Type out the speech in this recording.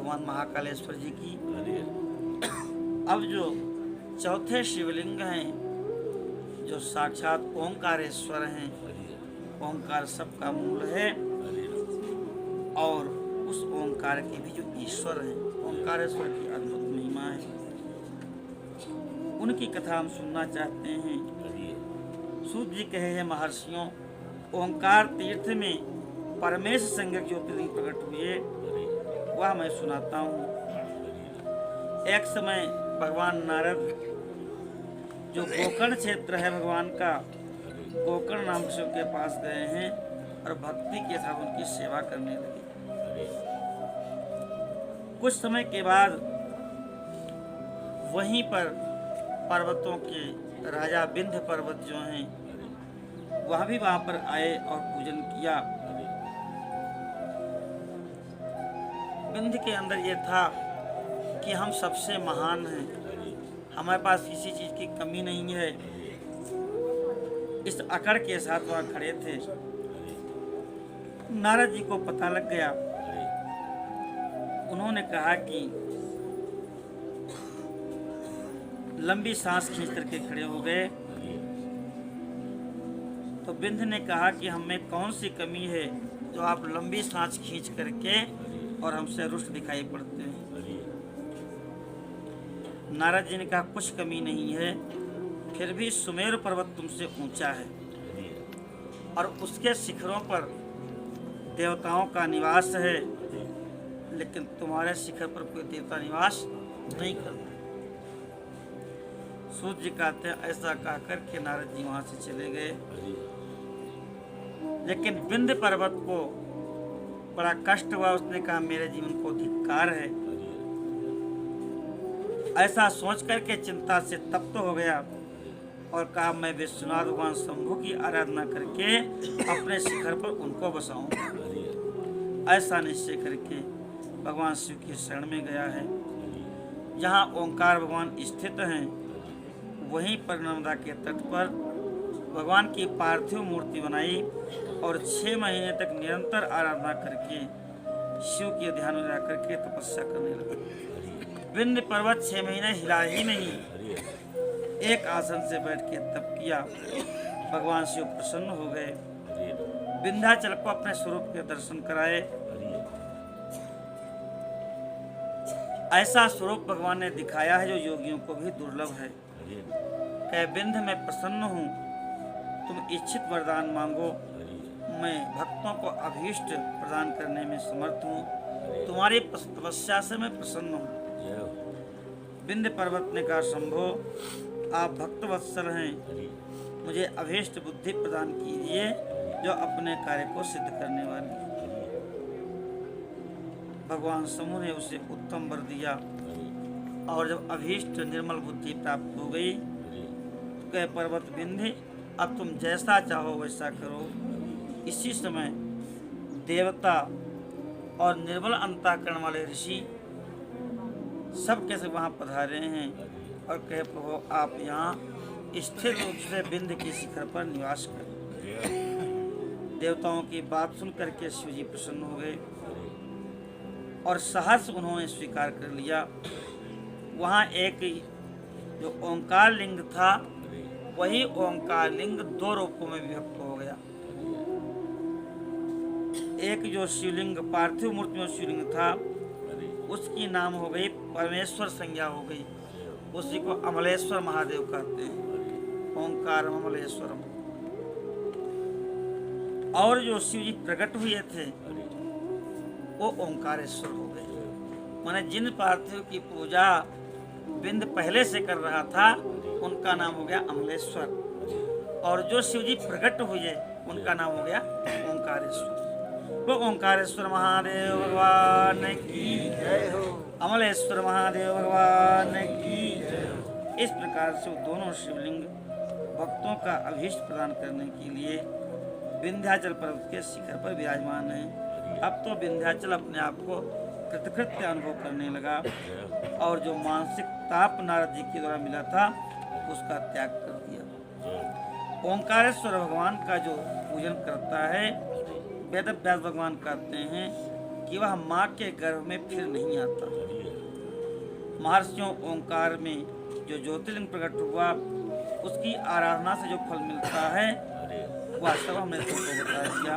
भगवान महाकालेश्वर जी की। अब जो चौथे शिवलिंग हैं जो साक्षात ओंकारेश्वर हैं, ओंकार सबका मूल है और उस ओंकार के भी जो ईश्वर हैं, ओंकारेश्वर की अद्भुत महिमा है, उनकी कथा हम सुनना चाहते हैं। सूत जी कहे हैं महर्षियों, ओंकार तीर्थ में परमेश संज्ञक ज्योतिर्लिंग प्रकट हुए, वह मैं सुनाता हूँ। एक समय भगवान नारद जो गोकर्ण क्षेत्र है भगवान का, गोकर्ण नाम शिव के पास गए हैं और भक्ति के साथ उनकी सेवा करने लगे। कुछ समय के बाद वहीं पर पर्वतों के राजा विंध्य पर्वत जो हैं वह भी वहां पर आए और पूजन किया। विंध्य के अंदर ये था कि हम सबसे महान हैं, हमारे पास किसी चीज की कमी नहीं है, इस अकड़ के साथ वह खड़े थे। नारद जी को पता लग गया, उन्होंने कहा कि लंबी सांस खींच करके खड़े हो गए। तो विंध्य ने कहा कि हमें कौन सी कमी है जो आप लंबी सांस खींच करके और हमसे रुष्ट दिखाई पड़ते हैं। नारद जी ने कहा कुछ कमी नहीं है, फिर भी सुमेरु पर्वत तुमसे ऊंचा है और उसके शिखरों पर देवताओं का निवास है, लेकिन तुम्हारे शिखर पर कोई देवता निवास नहीं करता। सूत जी कहते हैं ऐसा कहकर के नारद जी वहां से चले गए। लेकिन विंध्य पर्वत को बड़ा कष्ट हुआ, उसने कहा मेरे जीवन को धिक्कार है। ऐसा सोच करके चिंता से तप्त हो गया और कहा मैं विश्वनाथ भगवान शंभु की आराधना करके अपने शिखर पर उनको बसाऊं। ऐसा निश्चय करके भगवान शिव की शरण में गया है। जहाँ ओंकार भगवान स्थित हैं वहीं पर नर्मदा के तट पर भगवान की पार्थिव मूर्ति बनाई और 6 महीने तक निरंतर आराधना करके शिव के ध्यान में रह करके तपस्या करने लगा। विंध्य पर्वत 6 महीने हिला ही नहीं, एक आसन से बैठ के तप किया। भगवान शिव प्रसन्न हो गए, विंध्याचल को अपने स्वरूप के दर्शन कराए। ऐसा स्वरूप भगवान ने दिखाया है जो योगियों को भी दुर्लभ है। कह विंध्य मैं प्रसन्न हूँ, तुम इच्छित वरदान मांगो, मैं भक्तों को अभीष्ट प्रदान करने में समर्थ हूँ, तुम्हारी तपस्या से मैं प्रसन्न हूँ। विंध्य पर्वत ने कहा शंभो आप भक्त वत्सल हैं, मुझे अभीष्ट बुद्धि प्रदान कीजिए जो अपने कार्य को सिद्ध करने वाली है। भगवान शंभु ने उसे उत्तम वर दिया और जब अभीष्ट निर्मल बुद्धि प्राप्त हो गई तो कहे पर्वत विंध्य अब तुम जैसा चाहो वैसा करो। इसी समय देवता और निर्मल अंतःकरण वाले ऋषि सब कैसे वहां पधारे हैं और कहे प्रभु आप यहाँ स्थिर रूप से विंध्य के शिखर पर निवास करें। देवताओं की बात सुन करके शिव जी प्रसन्न हो गए और सहर्ष उन्होंने स्वीकार कर लिया। वहाँ एक जो ओंकार लिंग था वही ओंकार लिंग 2 रूपों में विभक्त हो गया। एक जो शिवलिंग पार्थिव मूर्ति में शिवलिंग था उसकी नाम हो गई परमेश्वर संज्ञा हो गई, उसी को अमलेश्वर महादेव कहते हैं, ओंकार अमलेश्वरम। और जो शिव जी प्रकट हुए थे वो ओंकारेश्वर हो गए। माने जिन पार्थिव की पूजा विंध्य पहले से कर रहा था उनका नाम हो गया अमलेश्वर, और जो शिव जी प्रकट हुए उनका नाम हो गया ओंकारेश्वर। वो ओंकारेश्वर महादेव भगवान की जय हो, अमलेश्वर महादेव भगवान की जय हो। इस प्रकार से दोनों शिवलिंग भक्तों का अभीष्ट प्रदान करने के लिए विंध्याचल पर्वत के शिखर पर विराजमान है। अब तो विंध्याचल अपने आप को कृतकृत्य अनुभव करने लगा और जो मानसिक ताप नारद जी के द्वारा मिला था उसका त्याग कर दिया। ओंकारेश्वर भगवान का जो पूजन करता है, वेद व्यास भगवान कहते हैं कि वह माँ के गर्भ में फिर नहीं आता। महर्षियों ओंकार में जो ज्योतिर्लिंग प्रकट हुआ उसकी आराधना से जो फल मिलता है वह सब हमने तुमको बता दिया।